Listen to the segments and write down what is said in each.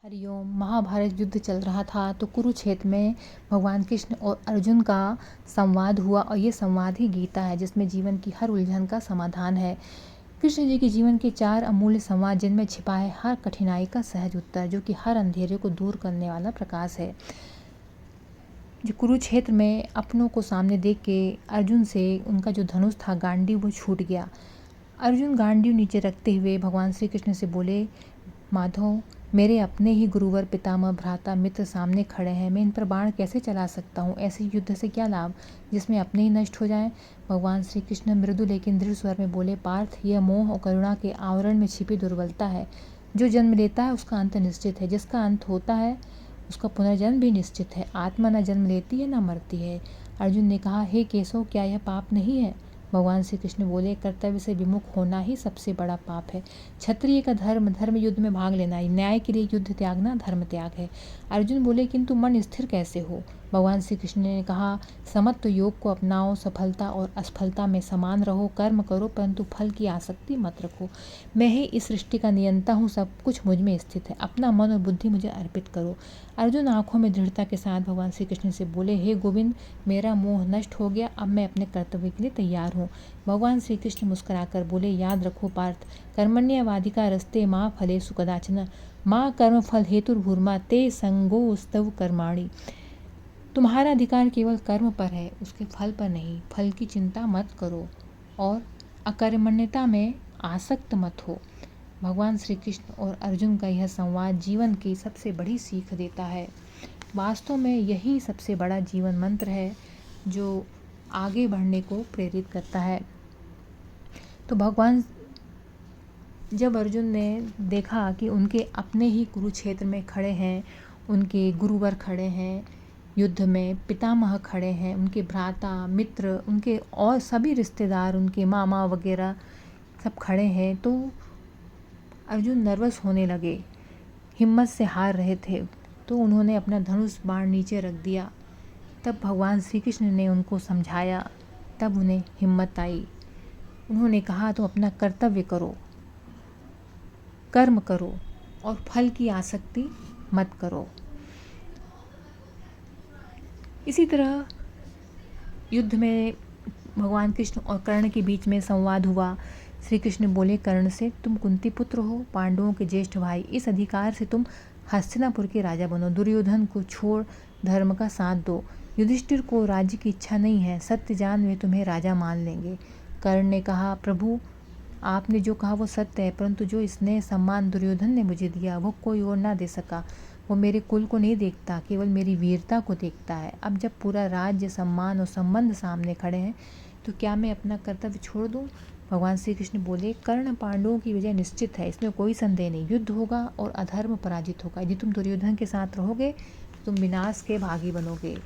हरिओम। महाभारत युद्ध चल रहा था तो कुरुक्षेत्र में भगवान कृष्ण और अर्जुन का संवाद हुआ और ये संवाद ही गीता है जिसमें जीवन की हर उलझन का समाधान है। कृष्ण जी के जीवन के 4 अमूल्य संवाद जिनमें छिपा है हर कठिनाई का सहज उत्तर, जो कि हर अंधेरे को दूर करने वाला प्रकाश है। जो कुरुक्षेत्र में अपनों को सामने देख के अर्जुन से उनका जो धनुष था गांडीव वो छूट गया। अर्जुन गांडीव नीचे रखते हुए भगवान श्री कृष्ण से बोले, माधव, मेरे अपने ही गुरुवर, पितामह, भ्राता, मित्र सामने खड़े हैं, मैं इन पर बाण कैसे चला सकता हूँ? ऐसे युद्ध से क्या लाभ जिसमें अपने ही नष्ट हो जाएं? भगवान श्री कृष्ण मृदु लेकिन दृढ़ स्वर में बोले, पार्थ, यह मोह और करुणा के आवरण में छिपी दुर्बलता है। जो जन्म लेता है उसका अंत निश्चित है, जिसका अंत होता है उसका पुनर्जन्म भी निश्चित है। आत्मा न जन्म लेती है न मरती है। अर्जुन ने कहा, हे केशव, क्या यह पाप नहीं है? भगवान श्री कृष्ण बोले, कर्तव्य से विमुख होना ही सबसे बड़ा पाप है। क्षत्रिय का धर्म धर्म युद्ध में भाग लेना, न्याय के लिए युद्ध त्यागना धर्म त्याग है। अर्जुन बोले, किंतु मन स्थिर कैसे हो? भगवान श्री कृष्ण ने कहा, समत्व योग को अपनाओ, सफलता और असफलता में समान रहो, कर्म करो परंतु फल की आसक्ति मत रखो। मैं ही इस सृष्टि का नियंता हूँ, सब कुछ मुझ में स्थित है, अपना मन और बुद्धि मुझे अर्पित करो। अर्जुन आंखों में दृढ़ता के साथ भगवान श्री कृष्ण से बोले, हे गोविंद, मेरा मोह नष्ट हो गया, अब मैं अपने कर्तव्य के लिए तैयार हूँ। भगवान श्री कृष्ण मुस्कुराकर बोले, याद रखो पार्थ, कर्मण्यवाधिका रस्ते माँ फलेषु कदाचन, माँ कर्म फल हेतुर्भूर्मा ते संगोस्तव कर्माणि। तुम्हारा अधिकार केवल कर्म पर है, उसके फल पर नहीं। फल की चिंता मत करो और अकर्मण्यता में आसक्त मत हो। भगवान श्री कृष्ण और अर्जुन का यह संवाद जीवन की सबसे बड़ी सीख देता है। वास्तव में यही सबसे बड़ा जीवन मंत्र है जो आगे बढ़ने को प्रेरित करता है। तो भगवान, जब अर्जुन ने देखा कि उनके अपने ही कुरुक्षेत्र में खड़े हैं, उनके गुरुवर खड़े हैं युद्ध में, पितामह खड़े हैं, उनके भ्राता, मित्र, उनके और सभी रिश्तेदार, उनके मामा वगैरह सब खड़े हैं, तो अर्जुन नर्वस होने लगे, हिम्मत से हार रहे थे। तो उन्होंने अपना धनुष बाण नीचे रख दिया। तब भगवान श्री कृष्ण ने उनको समझाया, तब उन्हें हिम्मत आई। उन्होंने कहा, तो अपना कर्तव्य करो, कर्म करो और फल की आसक्ति मत करो। इसी तरह युद्ध में भगवान कृष्ण और कर्ण के बीच में संवाद हुआ। श्री कृष्ण बोले कर्ण से, तुम कुंती पुत्र हो, पांडवों के ज्येष्ठ भाई, इस अधिकार से तुम हस्तिनापुर के राजा बनो। दुर्योधन को छोड़ धर्म का साथ दो। युधिष्ठिर को राज्य की इच्छा नहीं है, सत्य जान वे तुम्हें राजा मान लेंगे। कर्ण ने कहा, प्रभु, आपने जो कहा वो सत्य है, परंतु जो स्नेह सम्मान दुर्योधन ने मुझे दिया वो कोई और ना दे सका। वो मेरे कुल को नहीं देखता, केवल मेरी वीरता को देखता है। अब जब पूरा राज्य, सम्मान और संबंध सामने खड़े हैं तो क्या मैं अपना कर्तव्य छोड़ दूं? भगवान श्री कृष्ण बोले, कर्ण, पांडवों की विजय निश्चित है, इसमें कोई संदेह नहीं। युद्ध होगा और अधर्म पराजित होगा। यदि तुम दुर्योधन के साथ रहोगे तो तुम विनाश के भागी बनोगे।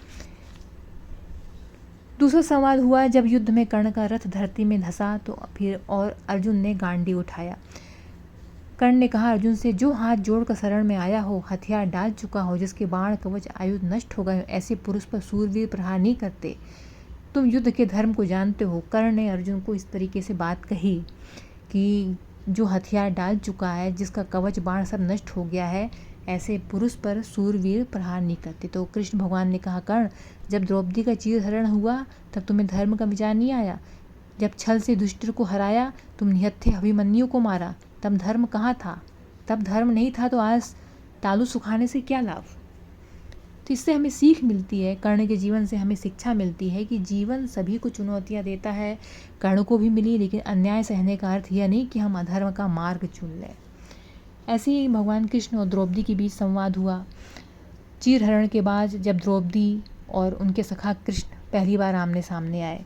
दूसरा संवाद हुआ जब युद्ध में कर्ण का रथ धरती में धंसा तो फिर और अर्जुन ने गांडी उठाया। कर्ण ने कहा अर्जुन से, जो हाथ जोड़कर शरण में आया हो, हथियार डाल चुका हो, जिसके बाण कवच आयुध नष्ट हो गए हो, ऐसे पुरुष पर सूरवीर प्रहार नहीं करते। तुम युद्ध के धर्म को जानते हो। कर्ण ने अर्जुन को इस तरीके से बात कही कि जो हथियार डाल चुका है, जिसका कवच बाण सब नष्ट हो गया है, ऐसे पुरुष पर सूरवीर प्रहार नहीं करते। तो कृष्ण भगवान ने कहा, कर्ण, जब द्रौपदी का चीरहरण हुआ तब तुम्हें धर्म का विचार नहीं आया? जब छल से दुष्ट को हराया, तुम निहत्थे अभिमन्यु को मारा, तब धर्म कहाँ था? तब धर्म नहीं था तो आज तालू सुखाने से क्या लाभ? तो इससे हमें सीख मिलती है, कर्ण के जीवन से हमें शिक्षा मिलती है कि जीवन सभी को चुनौतियाँ देता है। कर्ण को भी मिली, लेकिन अन्याय सहने का अर्थ यह नहीं कि हम अधर्म का मार्ग चुन लें। ऐसे ही भगवान कृष्ण और द्रौपदी के बीच संवाद हुआ। चीरहरण के बाद जब द्रौपदी और उनके सखा कृष्ण पहली बार आमने सामने आए,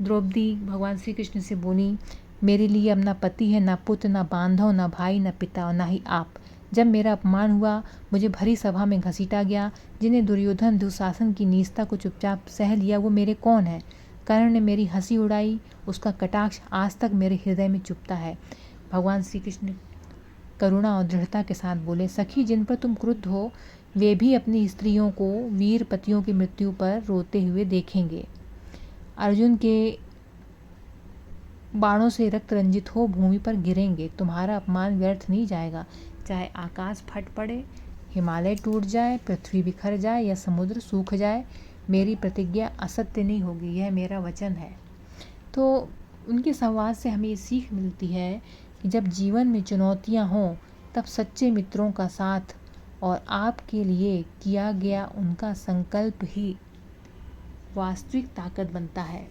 द्रौपदी भगवान श्री कृष्ण से बोली, मेरे लिए अब ना पति है, ना पुत्र, ना बांधव, ना भाई, ना पिता और ना ही आप। जब मेरा अपमान हुआ, मुझे भरी सभा में घसीटा गया। जिन्हें दुर्योधन दुशासन की नीचता को चुपचाप सह लिया, वो मेरे कौन है? कर्ण ने मेरी हंसी उड़ाई, उसका कटाक्ष आज तक मेरे हृदय में चुभता है। भगवान श्री कृष्ण करुणा और दृढ़ता के साथ बोले, सखी, जिन पर तुम क्रुद्ध हो वे भी अपनी स्त्रियों को वीर पतियों की मृत्यु पर रोते हुए देखेंगे। अर्जुन के बाणों से रक्त रंजित हो भूमि पर गिरेंगे। तुम्हारा अपमान व्यर्थ नहीं जाएगा। चाहे आकाश फट पड़े, हिमालय टूट जाए, पृथ्वी बिखर जाए या समुद्र सूख जाए, मेरी प्रतिज्ञा असत्य नहीं होगी, यह मेरा वचन है। तो उनके संवाद से हमें ये सीख मिलती है कि जब जीवन में चुनौतियाँ हों तब सच्चे मित्रों का साथ और आपके लिए किया गया उनका संकल्प ही वास्तविक ताकत बनता है।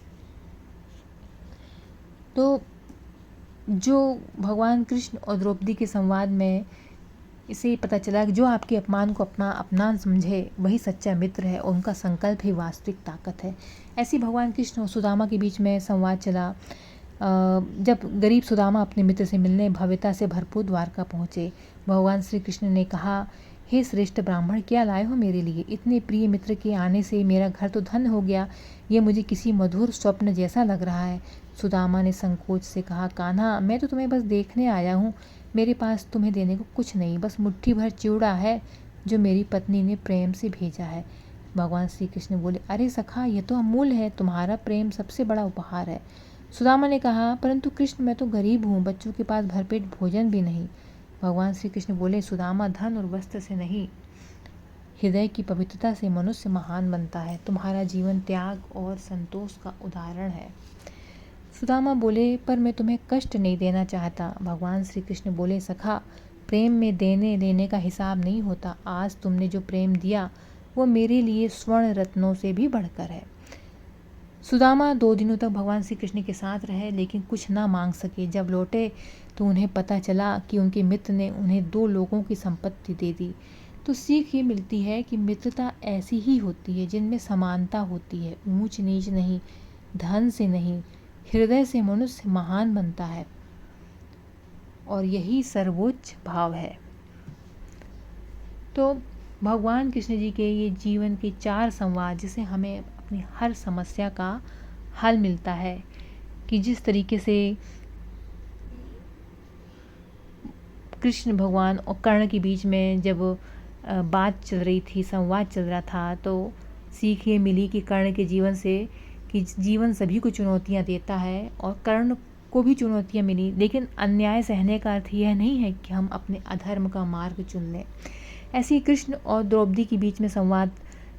तो जो भगवान कृष्ण और द्रौपदी के संवाद में इसे पता चला कि जो आपके अपमान को अपना अपमान समझे वही सच्चा मित्र है और उनका संकल्प ही वास्तविक ताकत है। ऐसी भगवान कृष्ण और सुदामा के बीच में संवाद चला। जब गरीब सुदामा अपने मित्र से मिलने भव्यता से भरपूर द्वारका पहुँचे, भगवान श्री कृष्ण ने कहा, हे श्रेष्ठ ब्राह्मण, क्या लाए हो मेरे लिए? इतने प्रिय मित्र के आने से मेरा घर तो धन्य हो गया, ये मुझे किसी मधुर स्वप्न जैसा लग रहा है। सुदामा ने संकोच से कहा, कान्हा, मैं तो तुम्हें बस देखने आया हूँ, मेरे पास तुम्हें देने को कुछ नहीं, बस मुट्ठी भर चिवड़ा है जो मेरी पत्नी ने प्रेम से भेजा है। भगवान श्री कृष्ण बोले, अरे सखा, ये तो अमूल्य है, तुम्हारा प्रेम सबसे बड़ा उपहार है। सुदामा ने कहा, परंतु कृष्ण, मैं तो गरीब हूँ, बच्चों के पास भरपेट भोजन भी नहीं। भगवान श्री कृष्ण बोले, सुदामा, धन और वस्त्र से नहीं, हृदय की पवित्रता से मनुष्य महान बनता है। तुम्हारा जीवन त्याग और संतोष का उदाहरण है। सुदामा बोले, पर मैं तुम्हें कष्ट नहीं देना चाहता। भगवान श्री कृष्ण बोले, सखा, प्रेम में देने लेने का हिसाब नहीं होता। आज तुमने जो प्रेम दिया वो मेरे लिए स्वर्ण रत्नों से भी बढ़कर है। सुदामा 2 दिनों तक भगवान श्री कृष्ण के साथ रहे, लेकिन कुछ ना मांग सके। जब लौटे तो उन्हें पता चला कि उनके मित्र ने उन्हें 2 लोगों की संपत्ति दे दी। तो सीख ये मिलती है कि मित्रता ऐसी ही होती है जिनमें समानता होती है, ऊंच नीच नहीं, धन से नहीं, हृदय से मनुष्य महान बनता है और यही सर्वोच्च भाव है। तो भगवान कृष्ण जी के ये जीवन के 4 संवाद, जिसे हमें अपनी हर समस्या का हल मिलता है, कि जिस तरीके से कृष्ण भगवान और कर्ण के बीच में जब बात चल रही थी, संवाद चल रहा था, तो सीख ये मिली कि कर्ण के जीवन से कि जीवन सभी को चुनौतियां देता है और कर्ण को भी चुनौतियां मिली, लेकिन अन्याय सहने का अर्थ यह नहीं है कि हम अपने अधर्म का मार्ग चुन लें। ऐसे ही कृष्ण और द्रौपदी के बीच में संवाद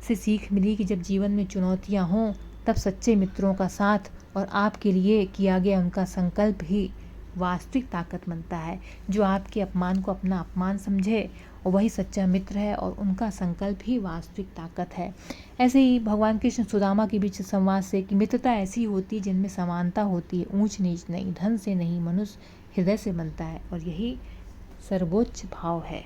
से सीख मिली कि जब जीवन में चुनौतियां हों तब सच्चे मित्रों का साथ और आपके लिए किया गया उनका संकल्प ही वास्तविक ताकत बनता है। जो आपके अपमान को अपना अपमान समझे और वही सच्चा मित्र है और उनका संकल्प ही वास्तविक ताकत है। ऐसे ही भगवान कृष्ण सुदामा के बीच संवाद से कि मित्रता ऐसी होती है जिनमें समानता होती है, ऊंच नीच नहीं, धन से नहीं, मनुष्य हृदय से बनता है और यही सर्वोच्च भाव है।